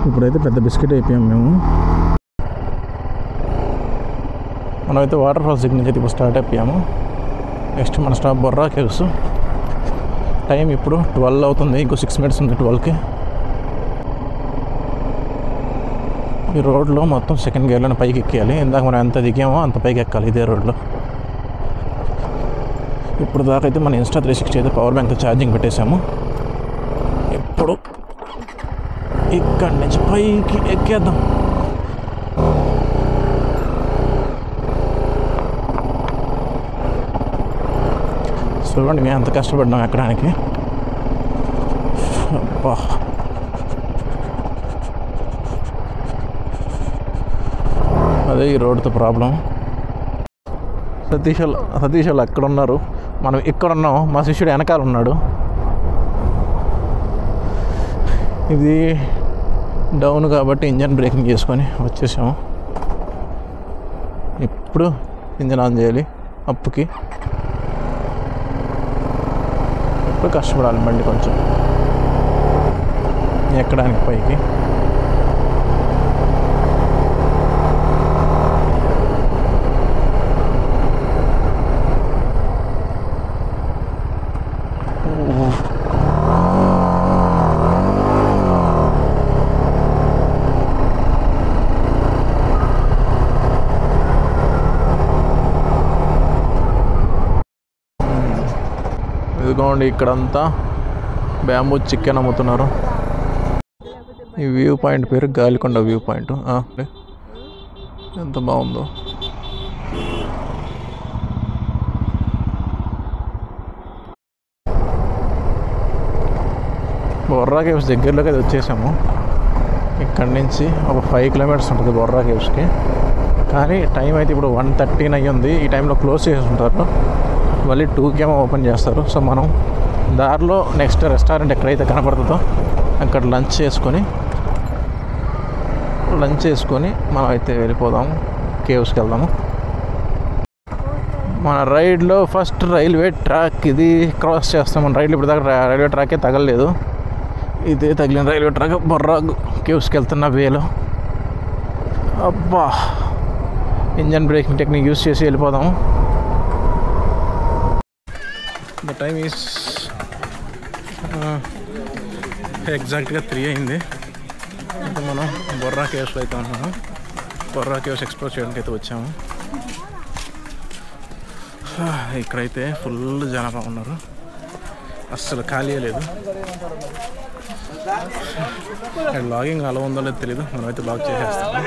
ఇప్పుడైతే పెద్ద బిస్కెట్ అయిపోయాం మేము. మనమైతే వాటర్ ఫాల్స్ దగ్గర నుంచి అయితే ఇప్పుడు స్టార్ట్ అయిపోయాము. నెక్స్ట్ మన స్టాప్ బొర్రా కేవ్స్. టైం ఇప్పుడు 12 అవుతుంది, ఇంకో 6 minutes ఉంది 12కి. ఈ రోడ్లో మొత్తం సెకండ్ గేర్లోనే పైకి ఎక్కేయాలి. ఇందాక మనం ఎంత దిగామో అంత పైకి ఎక్కాలి ఇదే రోడ్లో. ఇప్పుడు దాకా అయితే మన ఇన్స్టా 360 అయితే పవర్ బ్యాంక్తో ఛార్జింగ్ పెట్టేశాము. ఇప్పుడు ఇక్కడి నుంచి పైకి ఎక్కేద్దాం. చూడండి మేము ఎంత కష్టపడ్డాం ఎక్కడానికి. అబ్బా, అదే ఈ రోడ్తో ప్రాబ్లం. సతీష్ వాళ్ళు అక్కడ ఉన్నారు, మనం ఇక్కడ ఉన్నాం. మా శిష్యుడు వెనకాల ఉన్నాడు. ఇది డౌన్ కాబట్టి ఇంజన్ బ్రేకింగ్ చేసుకొని వచ్చేసాము. ఇప్పుడు ఇంజన్ ఆన్ చేయాలి అప్పుకి. ఇప్పుడు కష్టపడాలి బండి కొంచెం ఎక్కడానికి పైకి. ఇదిగోండి ఇక్కడంతా బ్యాంబూ చికెన్ అమ్ముతున్నారు. ఈ వ్యూ పాయింట్ పేరు గాలికొండ వ్యూ పాయింట్. ఎంత బాగుందో. బొర్రా కేవ్స్ దగ్గరలోకి అయితే వచ్చేసాము. ఇక్కడి నుంచి ఒక 5 kilometers ఉంటుంది బొర్రా కేవ్స్కి. కానీ టైం అయితే ఇప్పుడు 1:13 అయ్యింది. ఈ టైంలో క్లోజ్ చేసి ఉంటారు, మళ్ళీ 2కి ఓపెన్ చేస్తారు. సో మనం దారిలో నెక్స్ట్ రెస్టారెంట్ ఎక్కడైతే కనపడుతుందో అక్కడ లంచ్ చేసుకొని మనం అయితే వెళ్ళిపోదాము, కేవ్స్కి వెళ్దాము. మన రైడ్లో ఫస్ట్ రైల్వే ట్రాక్ ఇది క్రాస్ చేస్తాం. మన రైడ్లో ఇప్పుడు దాకా రైల్వే ట్రాకే తగలలేదు, ఇదే తగిలిన రైల్వే ట్రాక్. బొర్రా కేవ్స్కి వెళ్తున్న వేలో. అబ్బా, ఇంజన్ బ్రేకింగ్ టెక్నిక్ యూస్ చేసి వెళ్ళిపోదాము. ద టైమ్ ఈస్ ఎగ్జాక్ట్గా 3 అయింది. అంటే మనం బొర్రా కేవ్స్లో అయితే ఉన్నాము. బొర్రా కేవ్స్ ఎక్స్ప్లోర్ చేయడానికి అయితే వచ్చాము. ఇక్కడైతే ఫుల్ జనాభా ఉన్నారు, అస్సలు ఖాళీ లేదు. లాగింగ్ అలా ఉందో లేదో తెలీదు, మనమైతే లాగ్ చేసేస్తాము.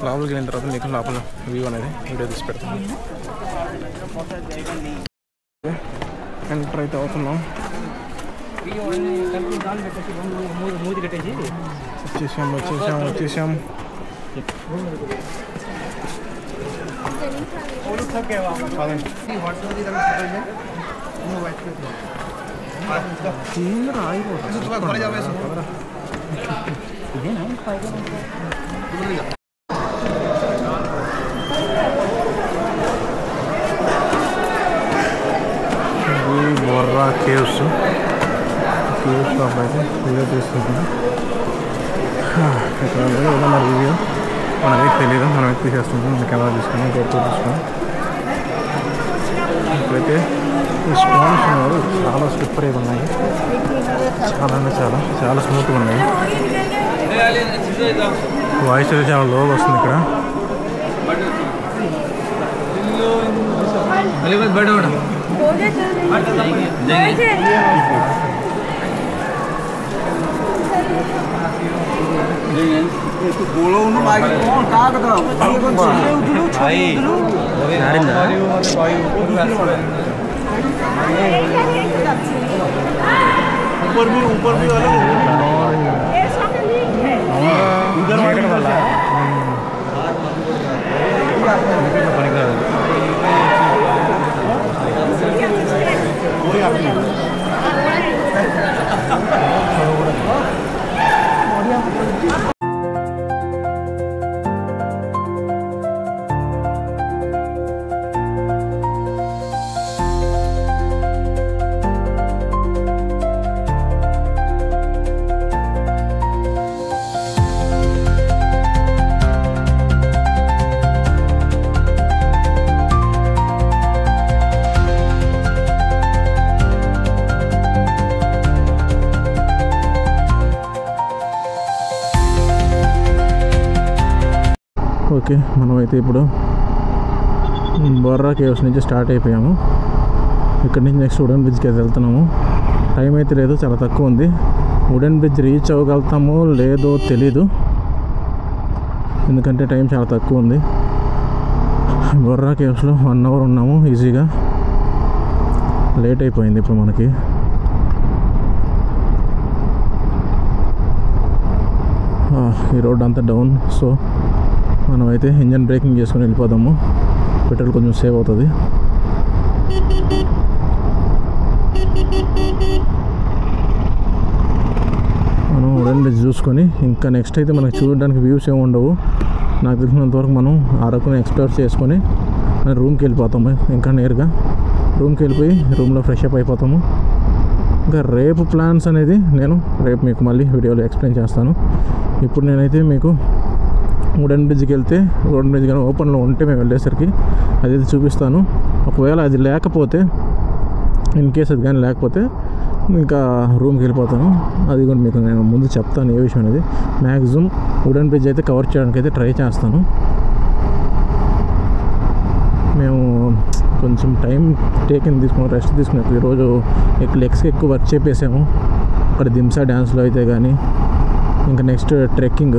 లోపలికి వెళ్ళిన తర్వాత మీకు లోపల వ్యూ అనేది వీడియో తీసి పెడతాము. ఎంటర్ అయితే అవుతున్నాం. వచ్చేసాం. బొర్రా కేవ్స్ అయితే వీడియో తీసుకుంటున్నాం. ఇక్కడ ఏదన్నా రివ్యూ మనకి తెలియదు, మనం తీసేస్తుంటాం. మన కెమెరా తీసుకున్నాం, గోప్రో తీసుకున్నాం. ఇప్పుడైతే ఈ స్టోన్స్ ఉన్నారు, చాలా స్లిప్పరీగా ఉన్నాయి, చాలా అంటే చాలా స్మూత్గా ఉన్నాయి. వాయిస్ అయితే చాలా లోగా వస్తుంది ఇక్కడ. ऊपर भी वाला उधर वाला ఓకే, మనమైతే ఇప్పుడు బొర్రా కేవ్స్ నుంచి స్టార్ట్ అయిపోయాము. ఇక్కడ నుంచి నెక్స్ట్ వుడెన్ బ్రిడ్జ్కి అయితే వెళ్తున్నాము. టైం అయితే లేదు, చాలా తక్కువ ఉంది. వుడెన్ బ్రిడ్జ్ రీచ్ అవ్వగలుగుతామో లేదో తెలీదు, ఎందుకంటే టైం చాలా తక్కువ ఉంది. బొర్రా కేవ్స్లో 1 అవర్ ఉన్నాము ఈజీగా. లేట్ అయిపోయింది ఇప్పుడు మనకి. ఈ రోడ్ అంతా డౌన్, సో మనమైతే ఇంజన్ బ్రేకింగ్ చేసుకొని వెళ్ళిపోదాము. పెట్రోల్ కొంచెం సేవ్ అవుతుంది. మనం వుడెన్ బ్రిడ్జ్ చూసుకొని ఇంకా నెక్స్ట్ అయితే మనకి చూడడానికి వ్యూస్ ఏమి ఉండవు. నాకు తెలిసినంతవరకు మనం అరకుని ఎక్స్ప్లోర్ చేసుకొని రూమ్కి వెళ్ళిపోతాము. ఇంకా నేరుగా రూమ్కి వెళ్ళిపోయి రూమ్లో ఫ్రెష్ అప్ అయిపోతాము. ఇంకా రేపు ప్లాన్స్ అనేది నేను రేపు మీకు మళ్ళీ వీడియోలో ఎక్స్ప్లెయిన్ చేస్తాను. ఇప్పుడు నేనైతే మీకు వుడెన్ బ్రిడ్జ్కి వెళ్తే వుడెన్ బ్రిడ్జ్ కానీ ఓపెన్లో ఉంటే మేము వెళ్ళేసరికి అది చూపిస్తాను. ఒకవేళ అది లేకపోతే, ఇన్ కేస్ అది కానీ లేకపోతే ఇంకా రూమ్కి వెళ్ళిపోతాను. అది కూడా మీకు నేను ముందు చెప్తాను ఏ విషయం అనేది. మ్యాక్సిమం వుడెన్ బ్రిడ్జ్ అయితే కవర్ చేయడానికి అయితే ట్రై చేస్తాను. మేము కొంచెం టైం తీసుకున్నాం, రెస్ట్ తీసుకున్నాం. ఈరోజు లెగ్స్కి ఎక్కువ వర్క్ చేపేసాము. అక్కడ దింసా డ్యాన్స్లో అయితే కానీ, ఇంకా నెక్స్ట్ ట్రెక్కింగ్,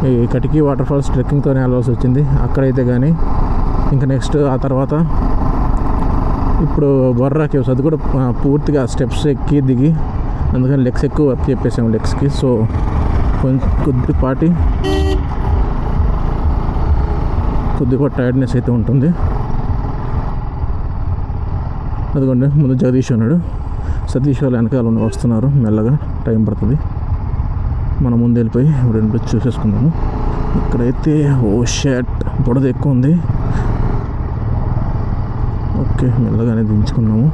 ఈ కటికీ వాటర్ ఫాల్స్ ట్రెక్కింగ్తోనే వెళ్ళాల్సి వచ్చింది అక్కడైతే కానీ. ఇంకా నెక్స్ట్ ఆ తర్వాత ఇప్పుడు బొర్రా కేవ్స్, అది కూడా పూర్తిగా స్టెప్స్ ఎక్కి దిగి, అందుకని లెగ్స్ ఎక్కువ వర్క్ చెప్పేసాము లెగ్స్కి. సో కొంచెం కొద్దిగా టైర్డ్నెస్ అయితే ఉంటుంది. అదిగోండి ముందు జగదీష్ ఉన్నాడు, సతీష్ వాళ్ళు వెనకాల వస్తున్నారు. మెల్లగా టైం పడుతుంది. మనం ముందు వెళ్ళిపోయి వుడెన్ బ్రిడ్జ్ చూసేసుకుందాము. ఇక్కడైతే షర్ట్ బుడద ఎక్కువ ఉంది. ఓకే, మెల్లగానే దించుకున్నాము.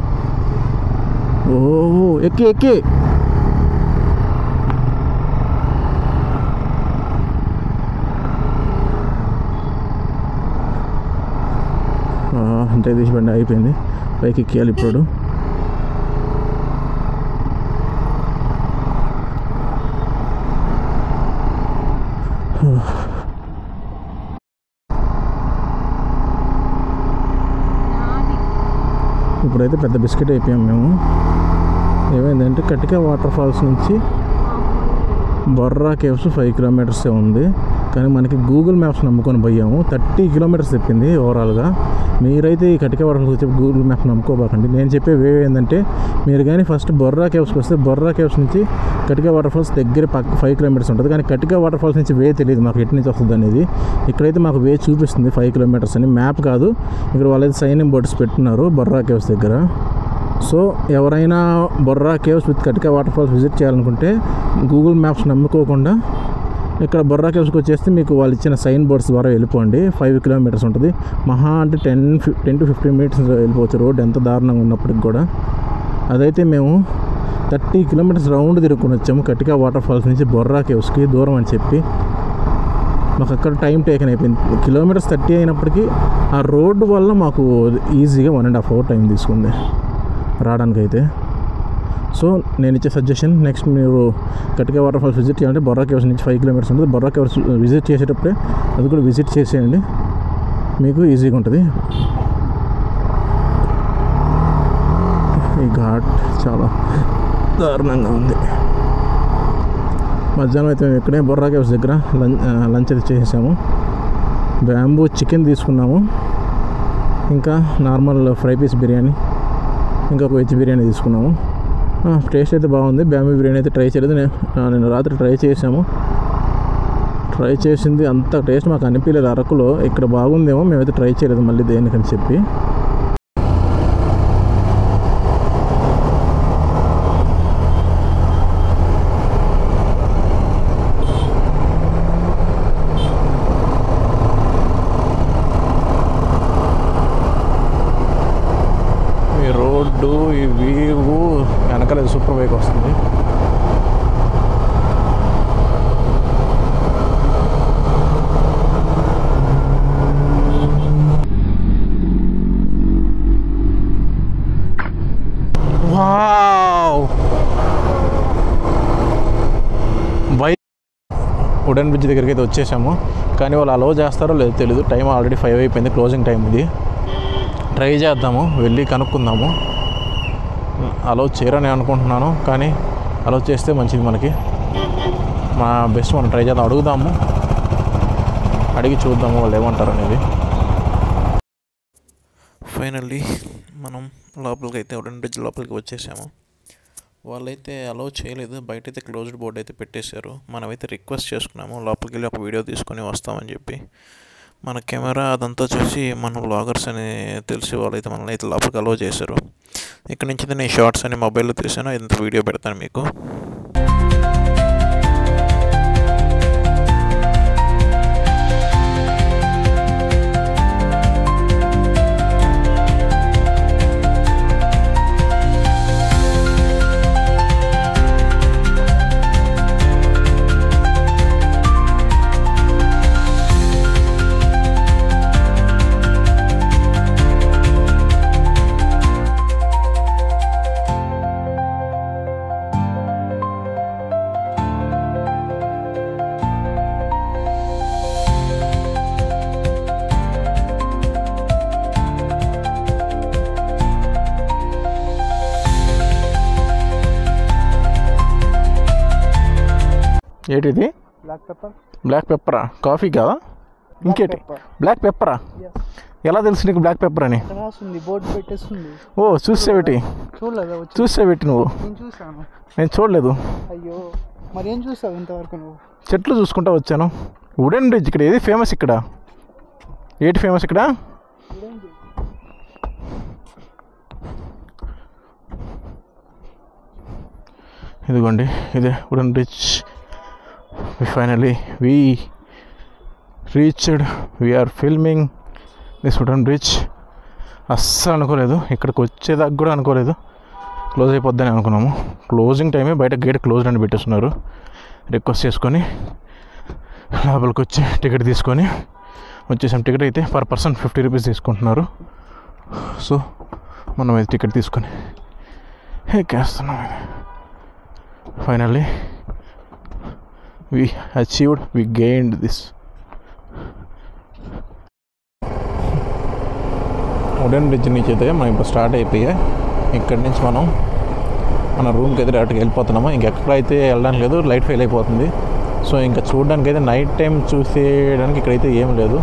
ఎక్కి జగదీష్ బండి అయిపోయింది, పైకి ఎక్కియాలి ఇప్పుడు. ఇప్పుడైతే పెద్ద బిస్కెట్ అయిపోయాం మేము. ఏమైందంటే కటికా వాటర్ ఫాల్స్ నుంచి బొర్రా కేవ్స్ 5 కిలోమీటర్సే ఉంది, కానీ మనకి గూగుల్ మ్యాప్స్ నమ్ముకొని పోయాము. 30 కిలోమీటర్స్ చెప్పింది ఓవరాల్గా. మీరైతే ఈ కటికా వాటర్ ఫాల్స్ చెప్పి గూగుల్ మ్యాప్ నమ్ముకోబాకండి. నేను చెప్పే వే ఏంటంటే, మీరు కానీ ఫస్ట్ బొర్రా కేవ్స్కి వస్తే బొర్రా కేవ్స్ నుంచి కటికా వాటర్ ఫాల్స్ దగ్గర 5 కిలోమీటర్స్ ఉంటుంది, కానీ కటికా వాటర్ ఫాల్స్ నుంచి వే తెలియదు మాకు ఎటు నుంచి వస్తుంది అనేది. ఇక్కడైతే మాకు వే చూపిస్తుంది 5 కిలోమీటర్స్ అని, మ్యాప్ కాదు. ఇక్కడ వాళ్ళైతే సైన్ బోర్డ్స్ పెట్టున్నారు బొర్రా కేవ్స్ దగ్గర. సో ఎవరైనా Borra caves with Katika waterfalls visit చేయాలనుకుంటే గూగుల్ మ్యాప్స్ నమ్ముకోకుండా ఇక్కడ బొర్రా కేవ్స్కి వచ్చేస్తే మీకు వాళ్ళు ఇచ్చిన సైన్ బోర్డ్స్ ద్వారా వెళ్ళిపోండి. 5 కిలోమీటర్స్ ఉంటుంది, మహా అంటే 10 to 15 మినిట్స్ వెళ్ళిపోవచ్చు. రోడ్ ఎంత దారుణంగా ఉన్నప్పటికి కూడా. అదైతే మేము 30 కిలోమీటర్స్ రౌండ్ తిరుగుకొని వచ్చాము కటికా వాటర్ ఫాల్స్ నుంచి బొర్రా కేవ్స్కి. దూరం అని చెప్పి మాకు అక్కడ టైం టేకన్ అయిపోయింది. కిలోమీటర్స్ 30 అయినప్పటికీ ఆ రోడ్డు వల్ల మాకు ఈజీగా 1.5 hour టైం తీసుకుంది రావడానికైతే. సో నేను ఇచ్చే సజెషన్, నెక్స్ట్ మీరు కటికా వాటర్ ఫాల్స్ విజిట్ చేయాలంటే బొర్రా కేవ్స్ నుంచి 5 కిలోమీటర్స్ ఉంటుంది. బొర్రా కేవ్స్ విజిట్ చేసేటప్పుడే అది కూడా విజిట్ చేసేయండి, మీకు ఈజీగా ఉంటుంది. ఈ ఘాట్ చాలా దారుణంగా ఉంది. మధ్యాహ్నం అయితే మేము ఇక్కడే బొర్రా కేవ్స్ దగ్గర లంచ్ అయితే చేసేసాము. బ్యాంబూ చికెన్ తీసుకున్నాము, ఇంకా నార్మల్ ఫ్రై పీస్ బిర్యానీ, ఇంకా ఒక వెజ్ బిర్యానీ తీసుకున్నాము. టేస్ట్ అయితే బాగుంది. బ్యాంబూ బిర్యానీ అయితే ట్రై చేయలేదు, నేను రాత్రి ట్రై చేసింది అంత టేస్ట్ మాకు అనిపించలేదు అరకులో. ఇక్కడ బాగుందేమో, మేమైతే ట్రై చేయలేదు మళ్ళీ దేనికని చెప్పి. ఈ రోడ్డు, ఈ వ్యూ వెనకాల సూపర్ బైక్ వస్తుంది. వావ్! వుడెన్ బ్రిడ్జ్ దగ్గరికి అయితే వచ్చేసాము. కానీ వాళ్ళు అలౌ చేస్తారో లేదో తెలియదు. టైం ఆల్రెడీ 5 అయిపోయింది, క్లోజింగ్ టైం ఇది. ట్రై చేద్దాము, వెళ్ళి కనుక్కుందాము. అలౌ చేయరని అనుకుంటున్నాను, కానీ అలౌ చేస్తే మంచిది మనకి. మా బెస్ట్ మనం ట్రై చేద్దాం, అడుగుదాము, అడిగి చూద్దాము వాళ్ళు ఏమంటారు అనేది. ఫైనల్లీ మనం లోపలికి అయితే వుడెన్ బ్రిడ్జ్ లోపలికి వచ్చేసాము. వాళ్ళైతే అలౌ చేయలేదు, బయట అయితే క్లోజ్డ్ బోర్డ్ అయితే పెట్టేశారు. మనమైతే రిక్వెస్ట్ చేసుకున్నాము లోపలికి వెళ్ళి ఒక వీడియో తీసుకొని వస్తామని చెప్పి. మన కెమెరా అదంతా చూసి మనం వ్లాగర్స్ అని తెలిసి వాళ్ళైతే మనల్ని అయితే లోపలికి అలౌ చేశారు. ఇక్కడ నుంచి అయితే నేను షార్ట్స్ అని మొబైల్లో తీసాను, ఇదంతా వీడియో పెడతాను మీకు. ఏంటిది? బ్లాక్ పెప్పరా? కాఫీ కాదా, ఇంకేటి? బ్లాక్ పెప్పరా? ఎలా తెలుసు నీకు బ్లాక్ పెప్పర్ అని? ఓ చూసేవిటి, చూసేవిటి నువ్వు? నేను చూడలేదు. అయ్యో, మరి ఏం చూసావు ఇంతవరకు నువ్వు? చెట్లు చూసుకుంటా వచ్చాను. వుడెన్ బ్రిడ్జ్ ఇక్కడ ఏది ఫేమస్? ఇక్కడ ఏంటి ఫేమస్ ఇక్కడ? ఇదిగోండి, ఇదే wooden bridge. Finally we reached, we are filming this wooden bridge. అస్సలు అనుకోలేదు, ఇక్కడికి వచ్చేదాకా కూడా అనుకోలేదు క్లోజ్ అయిపోద్దని అనుకున్నాము. క్లోజింగ్ టైమే, బయట గేట్ క్లోజ్డ్ అని పెట్టేస్తున్నారు. రిక్వెస్ట్ చేసుకొని లోపలికి వచ్చి టికెట్ తీసుకొని వచ్చేసాం. టికెట్ అయితే పర్ పర్సన్ 50 రూపీస్ తీసుకుంటున్నారు. సో మనం అయితే టికెట్ తీసుకొని ఎక్కేస్తున్నాం. Finally we achieved, we gained this. Wooden bridge నుంచి అయితే మనం ఇప్పుడు స్టార్ట్ అయిపోయాయి. ఇక్కడి నుంచి మనం మన రూమ్కి అయితే డైరెక్ట్గా వెళ్ళిపోతున్నాము. ఇంకెక్కడైతే వెళ్ళడానికి లేదు, లైట్ ఫెయిల్ అయిపోతుంది. సో ఇంకా చూడడానికి అయితే నైట్ టైం చూసేయడానికి ఇక్కడైతే ఏం లేదు.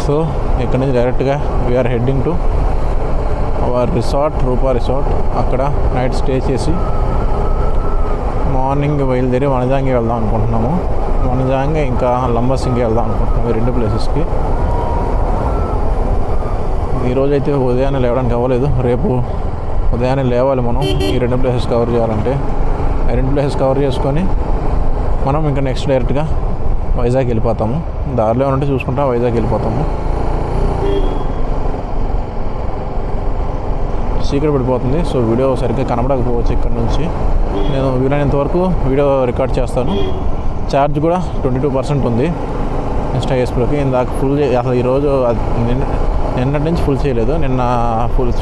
సో ఇక్కడ నుంచి డైరెక్ట్గా we are heading to our resort, Rupa resort. అక్కడ నైట్ స్టే చేసి మార్నింగ్ బయలుదేరి వనజాంగి వెళ్దాం అనుకుంటున్నాము. వనజాంగి ఇంకా లంబసింగి వెళ్దాం అనుకుంటున్నాము, ఈ 2 ప్లేసెస్కి. ఈరోజు అయితే ఉదయాన్నే లేవడానికి అవ్వలేదు, రేపు ఉదయాన్నే లేవాలి మనం ఈ 2 ప్లేసెస్ కవర్ చేయాలంటే. ఆ 2 ప్లేసెస్ కవర్ చేసుకొని మనం ఇంకా నెక్స్ట్ డైరెక్ట్గా వైజాగ్ వెళ్ళిపోతాము. దారిలో ఏమంటే చూసుకుంటా వైజాగ్ వెళ్ళిపోతాము. చీకటి పడిపోతుంది, సో వీడియో సరిగ్గా కనబడకపోవచ్చు. ఇక్కడ నుంచి నేను వీలైనంత వరకు వీడియో రికార్డ్ చేస్తాను. ఛార్జ్ కూడా 22% ఉంది ఇన్స్టా ఎస్ప్లోకి. ఇందాక అసలు ఈరోజు నిన్నటి నుంచి ఫుల్ చేయలేదు, నిన్న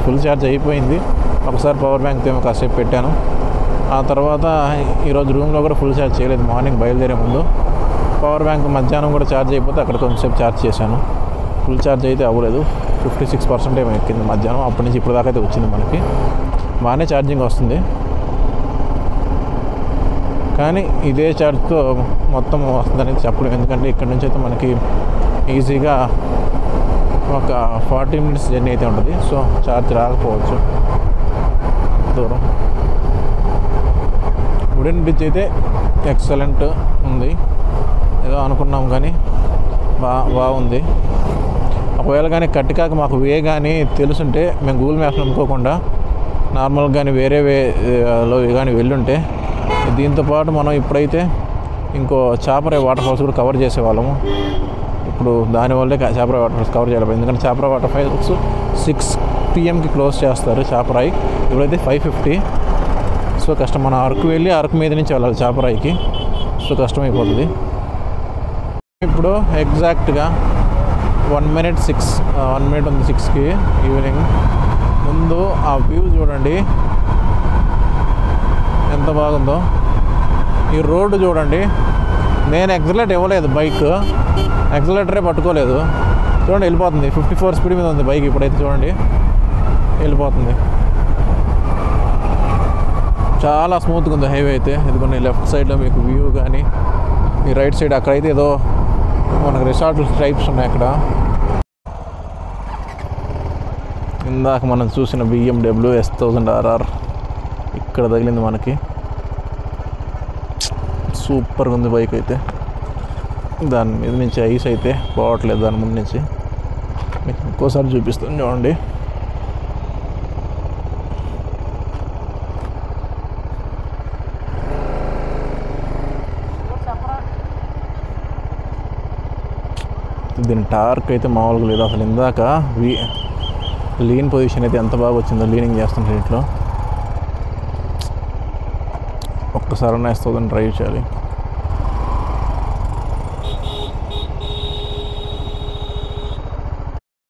ఫుల్ ఛార్జ్ అయిపోయింది. ఒకసారి పవర్ బ్యాంక్ ఏమో కాసేపు పెట్టాను. ఆ తర్వాత ఈరోజు రూమ్లో కూడా ఫుల్ ఛార్జ్ చేయలేదు. మార్నింగ్ బయలుదేరే ముందు పవర్ బ్యాంక్ మధ్యాహ్నం కూడా ఛార్జ్ అయిపోతే అక్కడ కొంచెంసేపు ఛార్జ్ చేశాను. ఫుల్ ఛార్జ్ అయితే అవ్వలేదు, 56% ఏమో ఎక్కింది మధ్యాహ్నం. అప్పటి నుంచి ఇప్పుడు దాకా అయితే వచ్చింది మనకి, బాగానే ఛార్జింగ్ వస్తుంది. కానీ ఇదే ఛార్జ్తో మొత్తం వస్తుందనేది చెప్పలేము, ఎందుకంటే ఇక్కడ నుంచి అయితే మనకి ఈజీగా ఒక 40 మినిట్స్ జర్నీ అయితే ఉంటుంది. సో ఛార్జ్ రాకపోవచ్చు దూరం. వుడెన్ బ్రిడ్జ్ అయితే ఎక్సలెంట్ ఉంది, ఏదో అనుకున్నాం కానీ బాగుంది. ఒకవేళ కానీ కట్టికాక మాకు వే కానీ తెలుసుంటే మేము గూగుల్ మ్యాప్స్ నమ్ముకోకుండా నార్మల్గా కానీ వేరే వేలో కానీ వెళ్ళుంటే, దీంతోపాటు మనం ఇప్పుడైతే ఇంకో చాపరాయి వాటర్ ఫాల్స్ కూడా కవర్ చేసేవాళ్ళము. ఇప్పుడు దానివల్లే చాపరాయి వాటర్ ఫాల్స్ కవర్ చేయడం, ఎందుకంటే Chaparai waterfalls 6 PM close చేస్తారు చాపరాయి. ఇప్పుడైతే 5:50. సో కష్టం, మనం అరకు వెళ్ళి అరకు మీద నుంచి వెళ్ళాలి చాపరాయికి. సో కష్టమైపోతుంది. ఇప్పుడు ఎగ్జాక్ట్గా 1 minute 6 1 minute ఉంది 6కి ఈవినింగ్. ముందు ఆ వ్యూ చూడండి ఎంత బాగుందో. ఈ రోడ్డు చూడండి, నేను ఎక్సలేటర్ ఇవ్వలేదు, బైక్ ఎక్సలేటరే పట్టుకోలేదు. చూడండి వెళ్ళిపోతుంది, 54 స్పీడ్ మీద ఉంది బైక్ ఇప్పుడైతే. చూడండి వెళ్ళిపోతుంది, చాలా స్మూత్గా ఉంది హైవే అయితే. ఇదిగోండి లెఫ్ట్ సైడ్లో మీకు వ్యూ కానీ, ఈ రైట్ సైడ్ అక్కడైతే ఏదో మనకు రిసార్ట్ టైప్స్ ఉన్నాయి అక్కడ. ఇందాక మనం చూసిన BMW S1000RR ఇక్కడ తగిలింది మనకి. సూపర్గా ఉంది బైక్ అయితే. దాని మీద నుంచి ఐస్ అయితే పోవట్లేదు, దాని ముందు నుంచి. మీకు ఇంకోసారి చూపిస్తాను చూడండి. దీని టార్క్ అయితే మామూలుగా లేదు అసలు. ఇందాక లీన్ పొజిషన్ అయితే ఎంత బాగా వచ్చిందో లీనింగ్ చేస్తుంటే ఇంట్లో. ఒక్కసారి S1000 డ్రైవ్ చేయాలి.